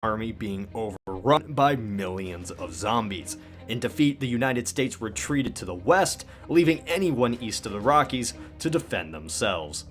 army being overrun by millions of zombies. In defeat, the United States retreated to the west, leaving anyone east of the Rockies to defend themselves.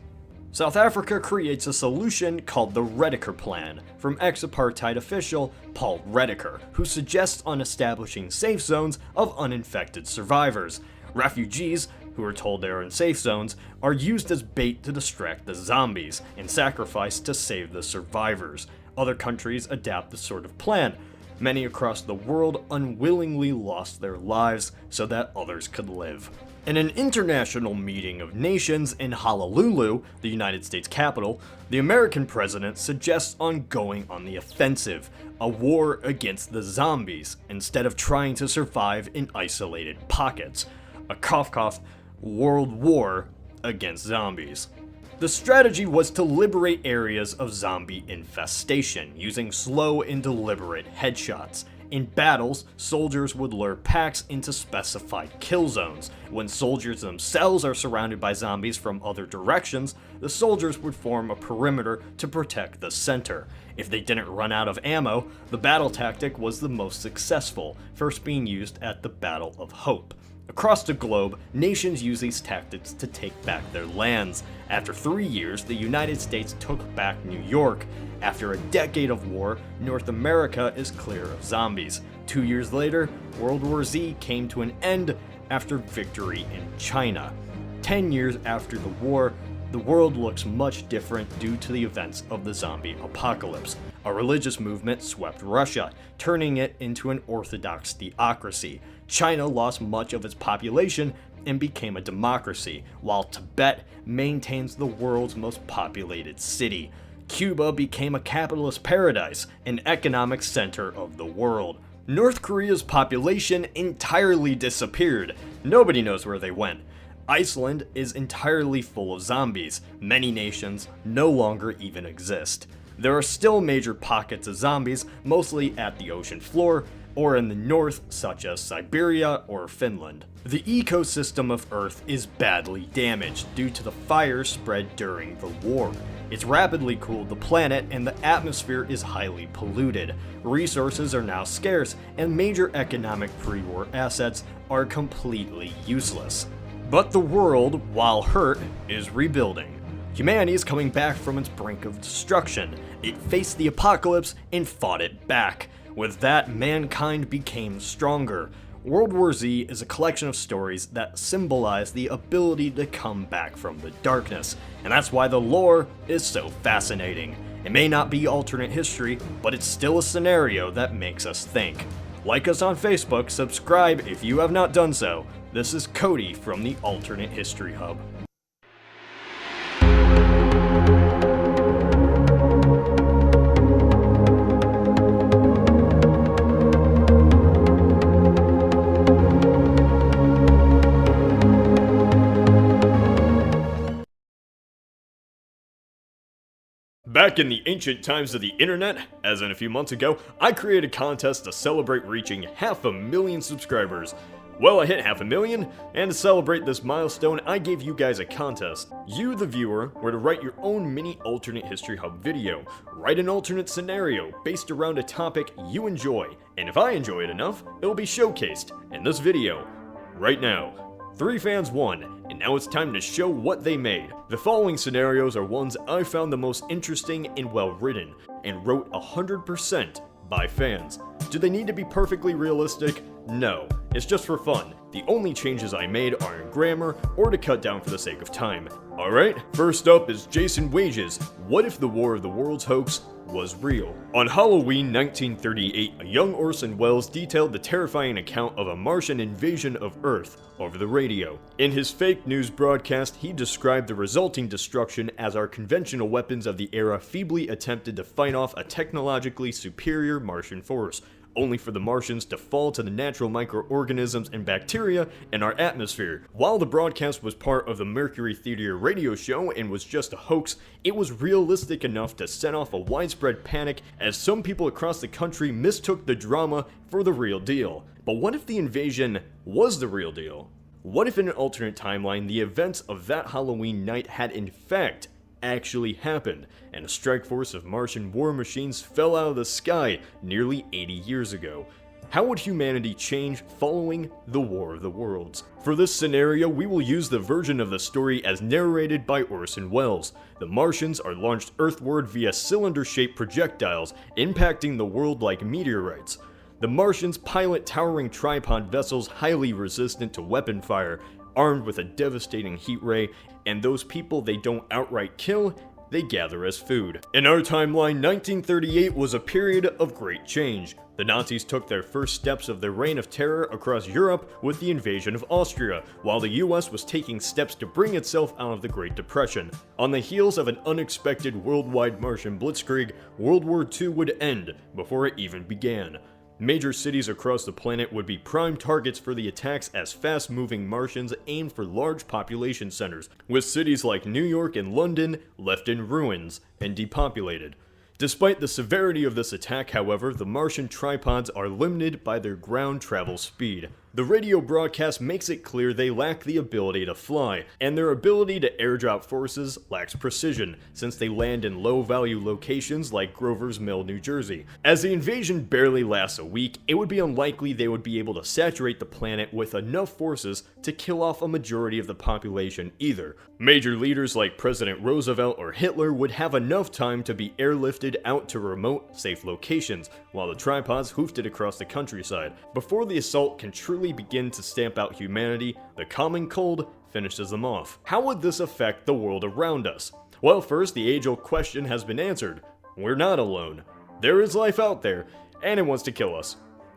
South Africa creates a solution called the Rediker Plan from ex-apartheid official Paul Rediker, who suggests on establishing safe zones of uninfected survivors. Refugees, who are told they are in safe zones, are used as bait to distract the zombies and sacrificed to save the survivors. Other countries adapt this sort of plan. Many across the world unwillingly lost their lives so that others could live. In an international meeting of nations in Honolulu, the United States capital, the American president suggests on going on the offensive, a war against the zombies, instead of trying to survive in isolated pockets. A cough world war against zombies. The strategy was to liberate areas of zombie infestation, using slow and deliberate headshots. In battles, soldiers would lure packs into specified kill zones. When soldiers themselves are surrounded by zombies from other directions, the soldiers would form a perimeter to protect the center. If they didn't run out of ammo, the battle tactic was the most successful, first being used at the Battle of Hope. Across the globe, nations use these tactics to take back their lands. After 3 years, the United States took back New York. After a decade of war, North America is clear of zombies. 2 years later, World War Z came to an end after victory in China. 10 years after the war, the world looks much different due to the events of the zombie apocalypse. A religious movement swept Russia, turning it into an orthodox theocracy. China lost much of its population and became a democracy, while Tibet maintains the world's most populated city. Cuba became a capitalist paradise, an economic center of the world. North Korea's population entirely disappeared. Nobody knows where they went. Iceland is entirely full of zombies. Many nations no longer even exist. There are still major pockets of zombies, mostly at the ocean floor, or in the north, such as Siberia or Finland. The ecosystem of Earth is badly damaged due to the fires spread during the war. It's rapidly cooled the planet and the atmosphere is highly polluted. Resources are now scarce and major economic pre-war assets are completely useless. But the world, while hurt, is rebuilding. Humanity is coming back from its brink of destruction. It faced the apocalypse and fought it back. With that, mankind became stronger. World War Z is a collection of stories that symbolize the ability to come back from the darkness, and that's why the lore is so fascinating. It may not be alternate history, but it's still a scenario that makes us think. Like us on Facebook, subscribe if you have not done so. This is Cody from the Alternate History Hub. Back in the ancient times of the internet, as in a few months ago, I created a contest to celebrate reaching 500,000 subscribers. Well, I hit 500,000, and to celebrate this milestone, I gave you guys a contest. You, the viewer, were to write your own mini alternate history hub video. Write an alternate scenario based around a topic you enjoy, and if I enjoy it enough, it will be showcased in this video. Right now. 3 fans won, and now it's time to show what they made. The following scenarios are ones I found the most interesting and well written, and wrote 100% by fans. Do they need to be perfectly realistic? No, it's just for fun. The only changes I made are in grammar or to cut down for the sake of time. Alright, first up is Jason Wages. What if the War of the Worlds hoax was real? On Halloween 1938, a young Orson Welles detailed the terrifying account of a Martian invasion of Earth over the radio. In his fake news broadcast, he described the resulting destruction as our conventional weapons of the era feebly attempted to fight off a technologically superior Martian force, only for the Martians to fall to the natural microorganisms and bacteria in our atmosphere. While the broadcast was part of the Mercury Theater radio show and was just a hoax, it was realistic enough to set off a widespread panic as some people across the country mistook the drama for the real deal. But what if the invasion was the real deal? What if in an alternate timeline the events of that Halloween night had in fact actually happened, and a strike force of Martian war machines fell out of the sky nearly 80 years ago. How would humanity change following the War of the Worlds? For this scenario, we will use the version of the story as narrated by Orson Welles. The Martians are launched earthward via cylinder-shaped projectiles, impacting the world like meteorites. The Martians pilot towering tripod vessels highly resistant to weapon fire, armed with a devastating heat ray, and those people they don't outright kill, they gather as food. In our timeline, 1938 was a period of great change. The Nazis took their first steps of their reign of terror across Europe with the invasion of Austria, while the US was taking steps to bring itself out of the Great Depression. On the heels of an unexpected worldwide Martian blitzkrieg, World War II would end before it even began. Major cities across the planet would be prime targets for the attacks as fast-moving Martians aimed for large population centers, with cities like New York and London left in ruins and depopulated. Despite the severity of this attack, however, the Martian tripods are limited by their ground travel speed. The radio broadcast makes it clear they lack the ability to fly, and their ability to airdrop forces lacks precision, since they land in low-value locations like Grover's Mill, New Jersey. As the invasion barely lasts a week, it would be unlikely they would be able to saturate the planet with enough forces to kill off a majority of the population either. Major leaders like President Roosevelt or Hitler would have enough time to be airlifted out to remote, safe locations, while the tripods hoofed it across the countryside. Before the assault can truly begin to stamp out humanity, the common cold finishes them off. How would this affect the world around us? Well, first, the age-old question has been answered. We're not alone. There is life out there, and it wants to kill us.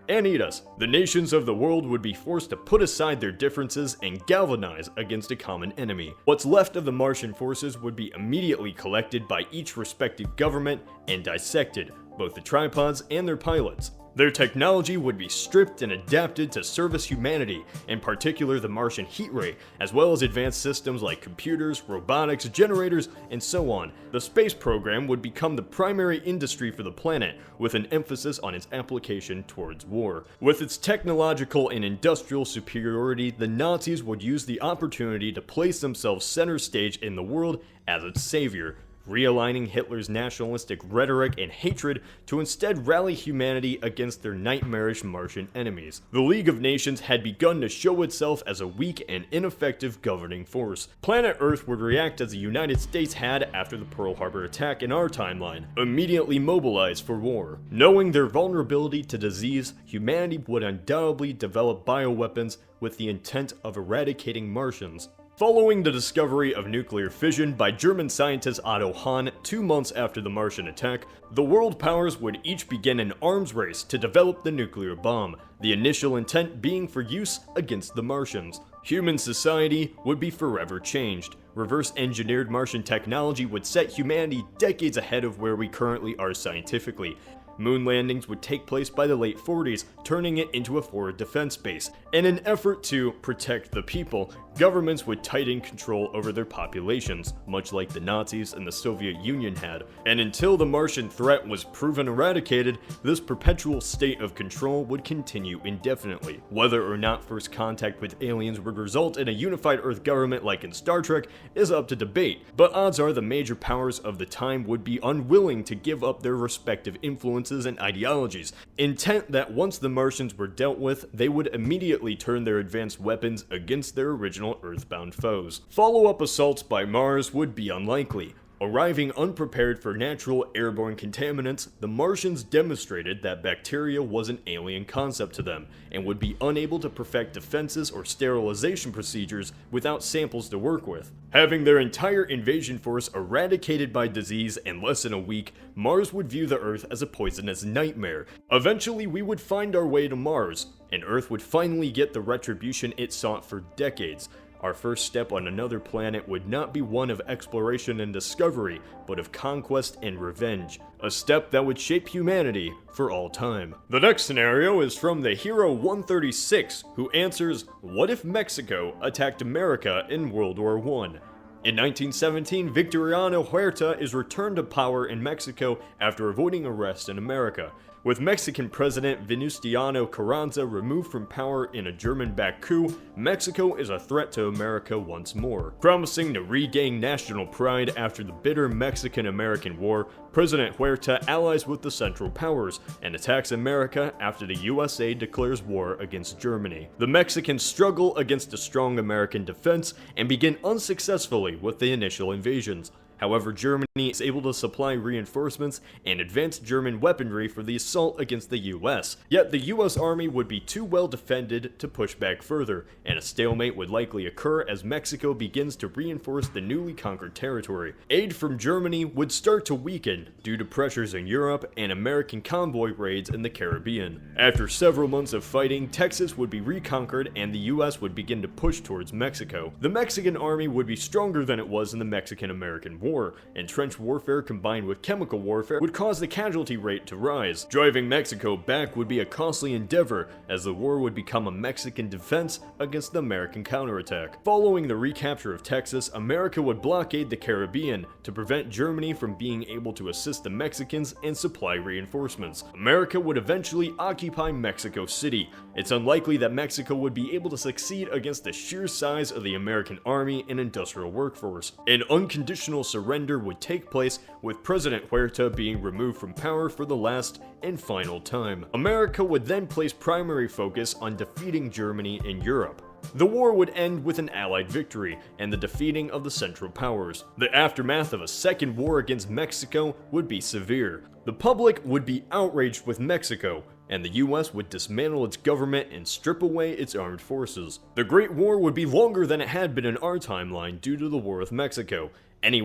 And eat us. The nations of the world would be forced to put aside their differences and galvanize against a common enemy. What's left of the Martian forces would be immediately collected by each respective government and dissected, both the tripods and their pilots. Their technology would be stripped and adapted to service humanity, in particular the Martian heat ray, as well as advanced systems like computers, robotics, generators, and so on. The space program would become the primary industry for the planet, with an emphasis on its application towards war. With its technological and industrial superiority, the Nazis would use the opportunity to place themselves center stage in the world as its savior, realigning Hitler's nationalistic rhetoric and hatred to instead rally humanity against their nightmarish Martian enemies. The League of Nations had begun to show itself as a weak and ineffective governing force. Planet Earth would react as the United States had after the Pearl Harbor attack in our timeline, immediately mobilized for war. Knowing their vulnerability to disease, humanity would undoubtedly develop bioweapons with the intent of eradicating Martians. Following the discovery of nuclear fission by German scientist Otto Hahn 2 months after the Martian attack, the world powers would each begin an arms race to develop the nuclear bomb, the initial intent being for use against the Martians. Human society would be forever changed. Reverse-engineered Martian technology would set humanity decades ahead of where we currently are scientifically. Moon landings would take place by the late 40s, turning it into a forward defense base. In an effort to protect the people, governments would tighten control over their populations, much like the Nazis and the Soviet Union had. And until the Martian threat was proven eradicated, this perpetual state of control would continue indefinitely. Whether or not first contact with aliens would result in a unified Earth government like in Star Trek is up to debate, but odds are the major powers of the time would be unwilling to give up their respective influences and ideologies, intent that once the Martians were dealt with, they would immediately turn their advanced weapons against their original Earthbound foes. Follow-up assaults by Mars would be unlikely. Arriving unprepared for natural airborne contaminants, the Martians demonstrated that bacteria was an alien concept to them, and would be unable to perfect defenses or sterilization procedures without samples to work with. Having their entire invasion force eradicated by disease in less than a week, Mars would view the Earth as a poisonous nightmare. Eventually, we would find our way to Mars, and Earth would finally get the retribution it sought for decades. Our first step on another planet would not be one of exploration and discovery, but of conquest and revenge, a step that would shape humanity for all time. The next scenario is from the Hero 136, who answers, what if Mexico attacked America in World War I? In 1917, Victoriano Huerta is returned to power in Mexico after avoiding arrest in America. With Mexican President Venustiano Carranza removed from power in a German-backed coup, Mexico is a threat to America once more. Promising to regain national pride after the bitter Mexican-American War, President Huerta allies with the Central Powers and attacks America after the USA declares war against Germany. The Mexicans struggle against a strong American defense and begin unsuccessfully with the initial invasions. However, Germany is able to supply reinforcements and advanced German weaponry for the assault against the US. Yet the US Army would be too well defended to push back further, and a stalemate would likely occur as Mexico begins to reinforce the newly conquered territory. Aid from Germany would start to weaken due to pressures in Europe and American convoy raids in the Caribbean. After several months of fighting, Texas would be reconquered and the US would begin to push towards Mexico. The Mexican army would be stronger than it was in the Mexican-American War, and trench warfare combined with chemical warfare would cause the casualty rate to rise. Driving Mexico back would be a costly endeavor, as the war would become a Mexican defense against the American counterattack. Following the recapture of Texas, America would blockade the Caribbean to prevent Germany from being able to assist the Mexicans and supply reinforcements. America would eventually occupy Mexico City. It's unlikely that Mexico would be able to succeed against the sheer size of the American army and industrial workforce. An unconditional surrender would take place, with President Huerta being removed from power for the last and final time. America would then place primary focus on defeating Germany in Europe. The war would end with an Allied victory and the defeating of the Central Powers. The aftermath of a second war against Mexico would be severe. The public would be outraged with Mexico, and the US would dismantle its government and strip away its armed forces. The Great War would be longer than it had been in our timeline due to the War with Mexico,